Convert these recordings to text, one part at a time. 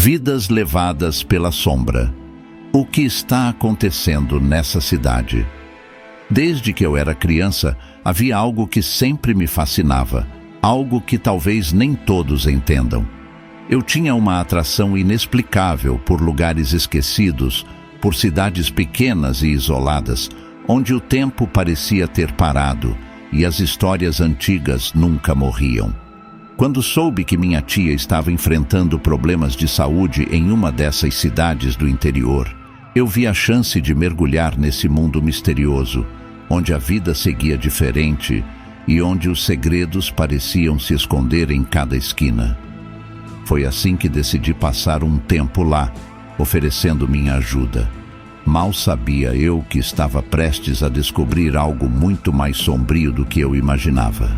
Vidas levadas pela sombra. O que está acontecendo nessa cidade? Desde que eu era criança, havia algo que sempre me fascinava, algo que talvez nem todos entendam. Eu tinha uma atração inexplicável por lugares esquecidos, por cidades pequenas e isoladas, onde o tempo parecia ter parado e as histórias antigas nunca morriam. Quando soube que minha tia estava enfrentando problemas de saúde em uma dessas cidades do interior, eu vi a chance de mergulhar nesse mundo misterioso, onde a vida seguia diferente e onde os segredos pareciam se esconder em cada esquina. Foi assim que decidi passar um tempo lá, oferecendo minha ajuda. Mal sabia eu que estava prestes a descobrir algo muito mais sombrio do que eu imaginava.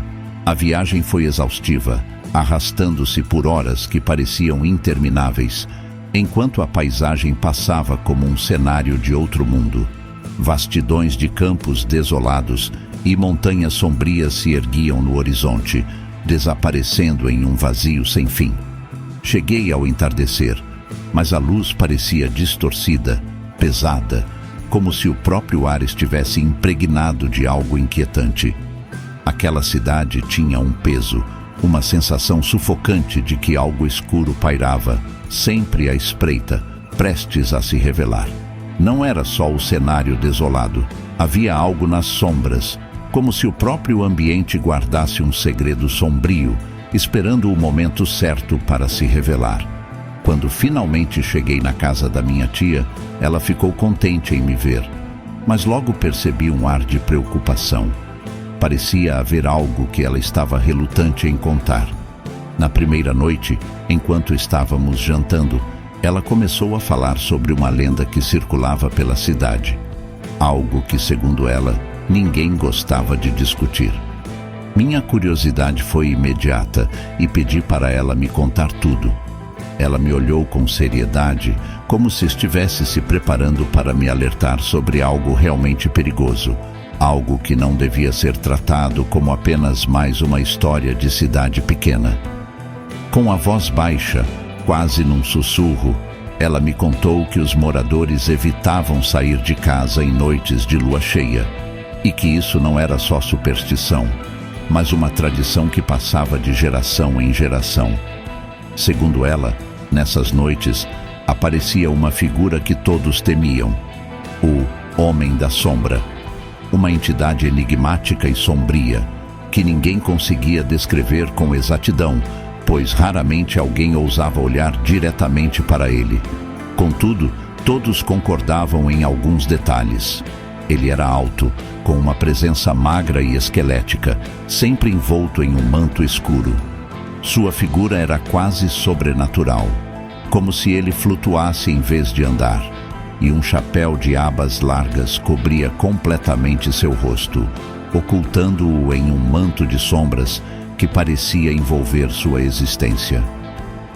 A viagem foi exaustiva, arrastando-se por horas que pareciam intermináveis, enquanto a paisagem passava como um cenário de outro mundo. Vastidões de campos desolados e montanhas sombrias se erguiam no horizonte, desaparecendo em um vazio sem fim. Cheguei ao entardecer, mas a luz parecia distorcida, pesada, como se o próprio ar estivesse impregnado de algo inquietante. Aquela cidade tinha um peso, uma sensação sufocante de que algo escuro pairava, sempre à espreita, prestes a se revelar. Não era só o cenário desolado, havia algo nas sombras, como se o próprio ambiente guardasse um segredo sombrio, esperando o momento certo para se revelar. Quando finalmente cheguei na casa da minha tia, ela ficou contente em me ver, mas logo percebi um ar de preocupação. Parecia haver algo que ela estava relutante em contar. Na primeira noite, enquanto estávamos jantando, ela começou a falar sobre uma lenda que circulava pela cidade. Algo que, segundo ela, ninguém gostava de discutir. Minha curiosidade foi imediata e pedi para ela me contar tudo. Ela me olhou com seriedade, como se estivesse se preparando para me alertar sobre algo realmente perigoso. Algo que não devia ser tratado como apenas mais uma história de cidade pequena. Com a voz baixa, quase num sussurro, ela me contou que os moradores evitavam sair de casa em noites de lua cheia, e que isso não era só superstição, mas uma tradição que passava de geração em geração. Segundo ela, nessas noites, aparecia uma figura que todos temiam: o Homem da Sombra. Uma entidade enigmática e sombria, que ninguém conseguia descrever com exatidão, pois raramente alguém ousava olhar diretamente para ele. Contudo, todos concordavam em alguns detalhes. Ele era alto, com uma presença magra e esquelética, sempre envolto em um manto escuro. Sua figura era quase sobrenatural, como se ele flutuasse em vez de andar, e um chapéu de abas largas cobria completamente seu rosto, ocultando-o em um manto de sombras que parecia envolver sua existência.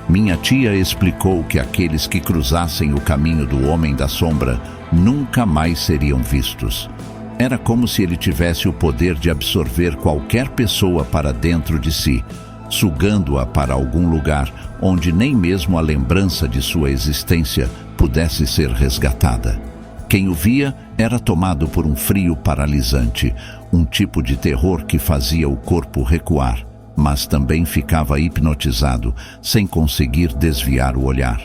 Minha tia explicou que aqueles que cruzassem o caminho do Homem da Sombra nunca mais seriam vistos. Era como se ele tivesse o poder de absorver qualquer pessoa para dentro de si, sugando-a para algum lugar onde nem mesmo a lembrança de sua existência pudesse ser resgatada. Quem o via era tomado por um frio paralisante, um tipo de terror que fazia o corpo recuar, mas também ficava hipnotizado, sem conseguir desviar o olhar.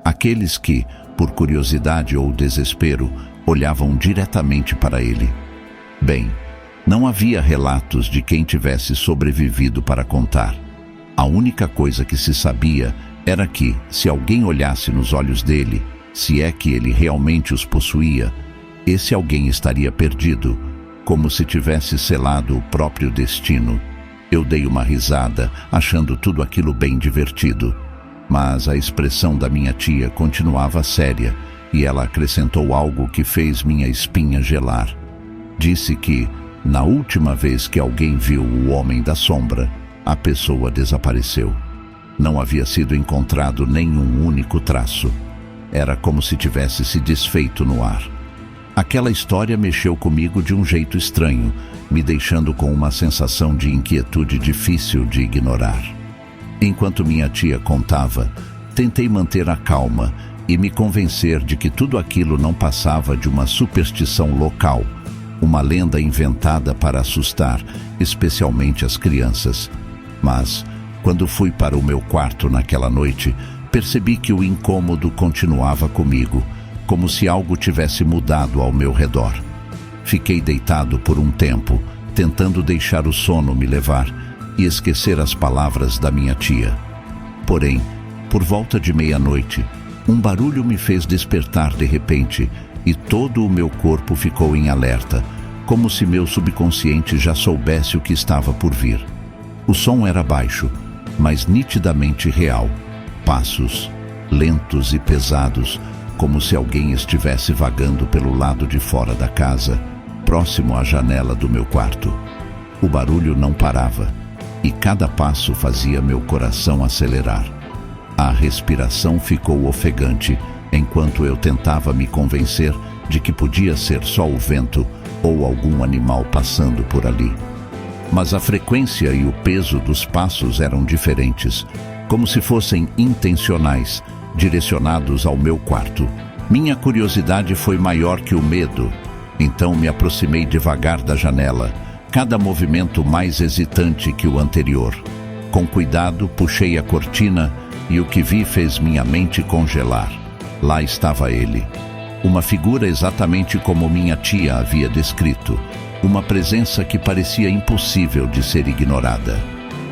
Aqueles que, por curiosidade ou desespero, olhavam diretamente para ele. Bem, não havia relatos de quem tivesse sobrevivido para contar. A única coisa que se sabia era que, se alguém olhasse nos olhos dele, se é que ele realmente os possuía, esse alguém estaria perdido, como se tivesse selado o próprio destino. Eu dei uma risada, achando tudo aquilo bem divertido, mas a expressão da minha tia continuava séria, e ela acrescentou algo que fez minha espinha gelar. Disse que, na última vez que alguém viu o Homem da Sombra, a pessoa desapareceu. Não havia sido encontrado nenhum único traço. Era como se tivesse se desfeito no ar. Aquela história mexeu comigo de um jeito estranho, me deixando com uma sensação de inquietude difícil de ignorar. Enquanto minha tia contava, Tentei manter a calma e me convencer de que tudo aquilo não passava de uma superstição local, uma lenda inventada para assustar, especialmente as crianças. Mas, quando fui para o meu quarto naquela noite, percebi que o incômodo continuava comigo, como se algo tivesse mudado ao meu redor. Fiquei deitado por um tempo, tentando deixar o sono me levar e esquecer as palavras da minha tia. Porém, por volta de meia-noite, um barulho me fez despertar de repente e todo o meu corpo ficou em alerta, como se meu subconsciente já soubesse o que estava por vir. O som era baixo, mas nitidamente real. Passos, lentos e pesados, como se alguém estivesse vagando pelo lado de fora da casa, próximo à janela do meu quarto. O barulho não parava, e cada passo fazia meu coração acelerar. A respiração ficou ofegante, enquanto eu tentava me convencer de que podia ser só o vento ou algum animal passando por ali. Mas a frequência e o peso dos passos eram diferentes, como se fossem intencionais, direcionados ao meu quarto. Minha curiosidade foi maior que o medo, então me aproximei devagar da janela, cada movimento mais hesitante que o anterior. Com cuidado, puxei a cortina e o que vi fez minha mente congelar. Lá estava ele. Uma figura exatamente como minha tia havia descrito. Uma presença que parecia impossível de ser ignorada.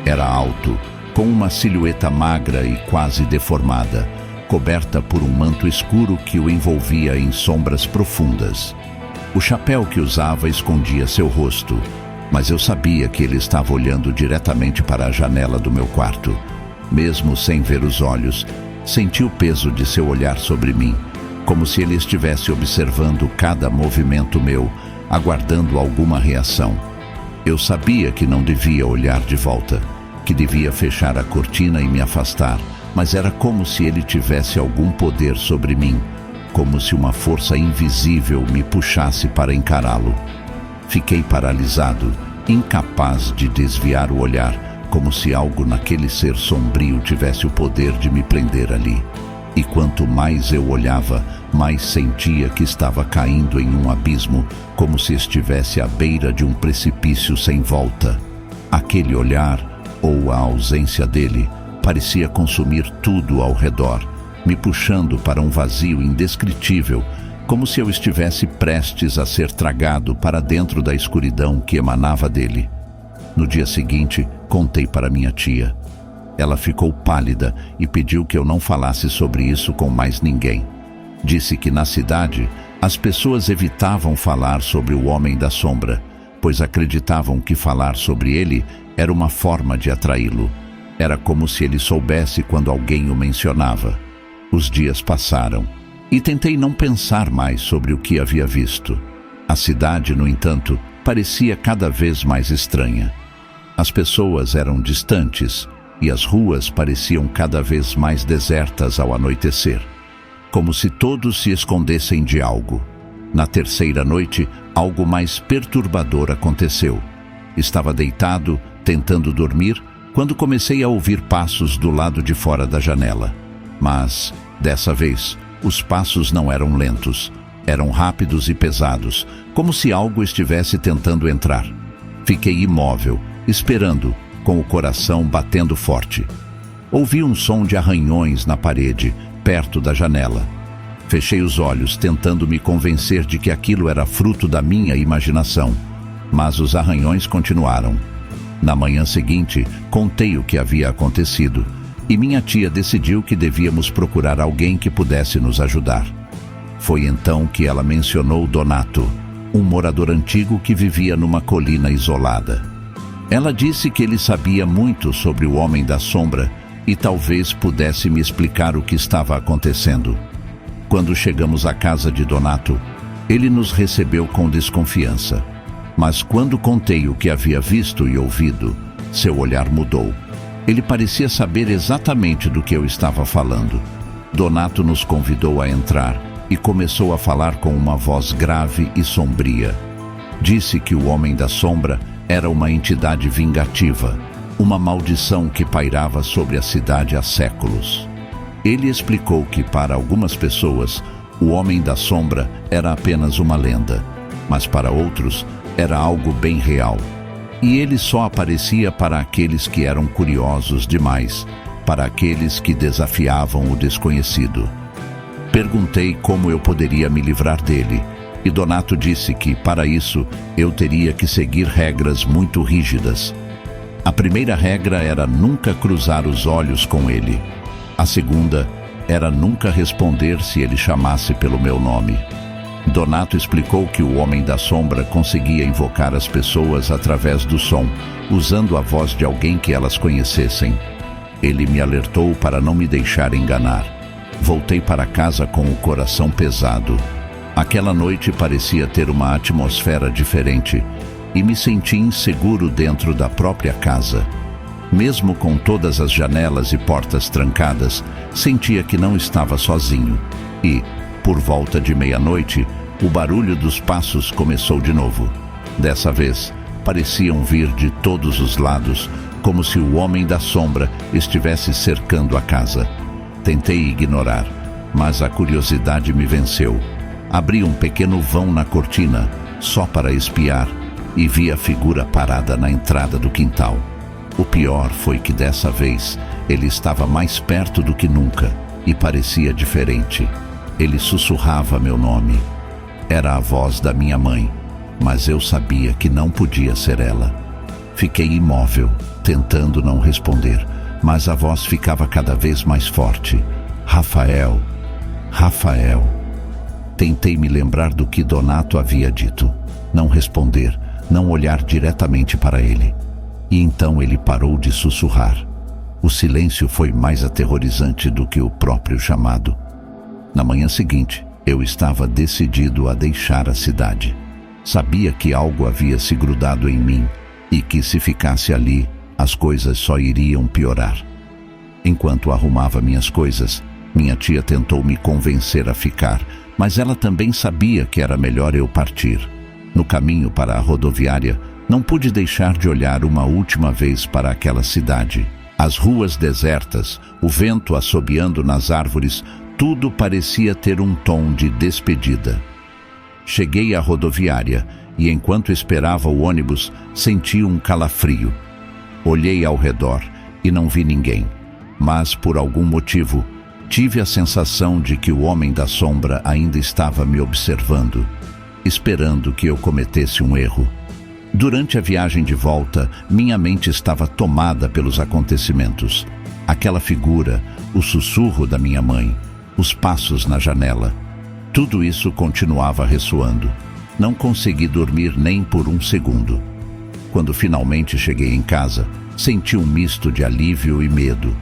Era alto, com uma silhueta magra e quase deformada, coberta por um manto escuro que o envolvia em sombras profundas. O chapéu que usava escondia seu rosto, mas eu sabia que ele estava olhando diretamente para a janela do meu quarto. Mesmo sem ver os olhos, senti o peso de seu olhar sobre mim, como se ele estivesse observando cada movimento meu, aguardando alguma reação. Eu sabia que não devia olhar de volta, que devia fechar a cortina e me afastar, mas era como se ele tivesse algum poder sobre mim, como se uma força invisível me puxasse para encará-lo. Fiquei paralisado, incapaz de desviar o olhar, como se algo naquele ser sombrio tivesse o poder de me prender ali. E quanto mais eu olhava, mais sentia que estava caindo em um abismo, como se estivesse à beira de um precipício sem volta. Aquele olhar, ou a ausência dele, parecia consumir tudo ao redor, me puxando para um vazio indescritível, como se eu estivesse prestes a ser tragado para dentro da escuridão que emanava dele. No dia seguinte, contei para minha tia. Ela ficou pálida e pediu que eu não falasse sobre isso com mais ninguém. Disse que na cidade, as pessoas evitavam falar sobre o Homem da Sombra, pois acreditavam que falar sobre ele era uma forma de atraí-lo. Era como se ele soubesse quando alguém o mencionava. Os dias passaram, e tentei não pensar mais sobre o que havia visto. A cidade, no entanto, parecia cada vez mais estranha. As pessoas eram distantes, e as ruas pareciam cada vez mais desertas ao anoitecer, como se todos se escondessem de algo. Na terceira noite, algo mais perturbador aconteceu. Estava deitado, tentando dormir, quando comecei a ouvir passos do lado de fora da janela. Mas, dessa vez, os passos não eram lentos, eram rápidos e pesados, como se algo estivesse tentando entrar. Fiquei imóvel, esperando, com o coração batendo forte. Ouvi um som de arranhões na parede, perto da janela. Fechei os olhos, tentando me convencer de que aquilo era fruto da minha imaginação, mas os arranhões continuaram. Na manhã seguinte, contei o que havia acontecido, e minha tia decidiu que devíamos procurar alguém que pudesse nos ajudar. Foi então que ela mencionou Donato, um morador antigo que vivia numa colina isolada. Ela disse que ele sabia muito sobre o Homem da Sombra e talvez pudesse me explicar o que estava acontecendo. Quando chegamos à casa de Donato, ele nos recebeu com desconfiança. Mas quando contei o que havia visto e ouvido, seu olhar mudou. Ele parecia saber exatamente do que eu estava falando. Donato nos convidou a entrar e começou a falar com uma voz grave e sombria. Disse que o Homem da Sombra era uma entidade vingativa, uma maldição que pairava sobre a cidade há séculos. Ele explicou que, para algumas pessoas, o Homem da Sombra era apenas uma lenda, mas para outros era algo bem real. E ele só aparecia para aqueles que eram curiosos demais, para aqueles que desafiavam o desconhecido. Perguntei como eu poderia me livrar dele, e Donato disse que, para isso, eu teria que seguir regras muito rígidas. A primeira regra era nunca cruzar os olhos com ele. A segunda era nunca responder se ele chamasse pelo meu nome. Donato explicou que o Homem da Sombra conseguia invocar as pessoas através do som, usando a voz de alguém que elas conhecessem. Ele me alertou para não me deixar enganar. Voltei para casa com o coração pesado. Aquela noite parecia ter uma atmosfera diferente e me senti inseguro dentro da própria casa. Mesmo com todas as janelas e portas trancadas, sentia que não estava sozinho. E, por volta de meia-noite, o barulho dos passos começou de novo. Dessa vez, pareciam vir de todos os lados, como se o Homem da Sombra estivesse cercando a casa. Tentei ignorar, mas a curiosidade me venceu. Abri um pequeno vão na cortina, só para espiar, e vi a figura parada na entrada do quintal. O pior foi que dessa vez ele estava mais perto do que nunca e parecia diferente. Ele sussurrava meu nome. Era a voz da minha mãe, mas eu sabia que não podia ser ela. Fiquei imóvel, tentando não responder, mas a voz ficava cada vez mais forte. Rafael, Rafael. Tentei me lembrar do que Donato havia dito. Não responder, não olhar diretamente para ele. E então ele parou de sussurrar. O silêncio foi mais aterrorizante do que o próprio chamado. Na manhã seguinte, eu estava decidido a deixar a cidade. Sabia que algo havia se grudado em mim e que, se ficasse ali, as coisas só iriam piorar. Enquanto arrumava minhas coisas, minha tia tentou me convencer a ficar, mas ela também sabia que era melhor eu partir. No caminho para a rodoviária, não pude deixar de olhar uma última vez para aquela cidade. As ruas desertas, o vento assobiando nas árvores, tudo parecia ter um tom de despedida. Cheguei à rodoviária e, enquanto esperava o ônibus, senti um calafrio. Olhei ao redor e não vi ninguém, mas, por algum motivo, tive a sensação de que o Homem da Sombra ainda estava me observando, esperando que eu cometesse um erro. Durante a viagem de volta, minha mente estava tomada pelos acontecimentos. Aquela figura, o sussurro da minha mãe, os passos na janela. Tudo isso continuava ressoando. Não consegui dormir nem por um segundo. Quando finalmente cheguei em casa, senti um misto de alívio e medo.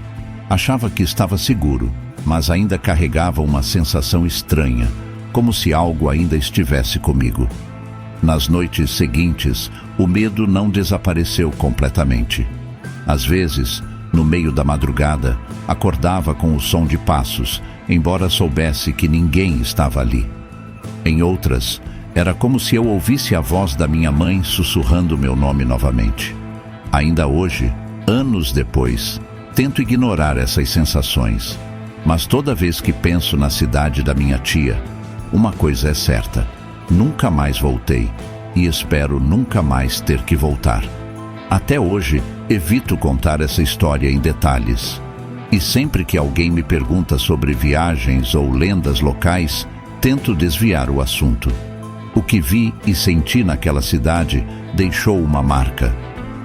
Achava que estava seguro, mas ainda carregava uma sensação estranha, como se algo ainda estivesse comigo. Nas noites seguintes, o medo não desapareceu completamente. Às vezes, no meio da madrugada, acordava com o som de passos, embora soubesse que ninguém estava ali. Em outras, era como se eu ouvisse a voz da minha mãe sussurrando meu nome novamente. Ainda hoje, anos depois, tento ignorar essas sensações, mas toda vez que penso na cidade da minha tia, uma coisa é certa: nunca mais voltei e espero nunca mais ter que voltar. Até hoje, evito contar essa história em detalhes. E sempre que alguém me pergunta sobre viagens ou lendas locais, tento desviar o assunto. O que vi e senti naquela cidade deixou uma marca.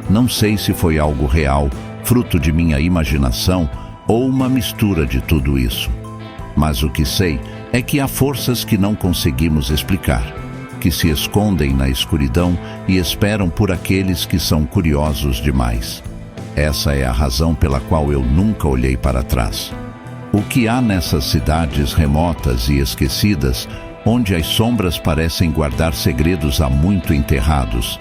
Não sei se foi algo real, fruto de minha imaginação, ou uma mistura de tudo isso. Mas o que sei é que há forças que não conseguimos explicar, que se escondem na escuridão e esperam por aqueles que são curiosos demais. Essa é a razão pela qual eu nunca olhei para trás. O que há nessas cidades remotas e esquecidas, onde as sombras parecem guardar segredos há muito enterrados?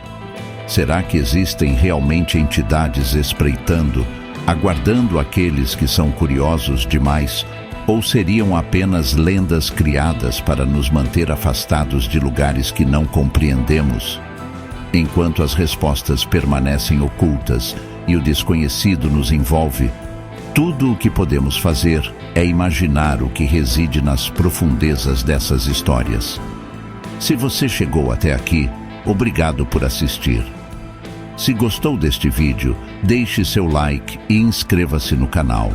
Será que existem realmente entidades espreitando, aguardando aqueles que são curiosos demais? Ou seriam apenas lendas criadas para nos manter afastados de lugares que não compreendemos? Enquanto as respostas permanecem ocultas e o desconhecido nos envolve, Tudo o que podemos fazer é imaginar o que reside nas profundezas dessas histórias. Se você chegou até aqui, obrigado por assistir. Se gostou deste vídeo, deixe seu like e inscreva-se no canal.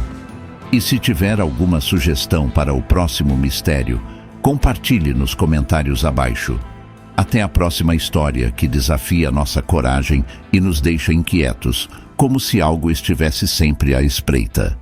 E se tiver alguma sugestão para o próximo mistério, compartilhe nos comentários abaixo. Até a próxima história que desafia nossa coragem e nos deixa inquietos, como se algo estivesse sempre à espreita.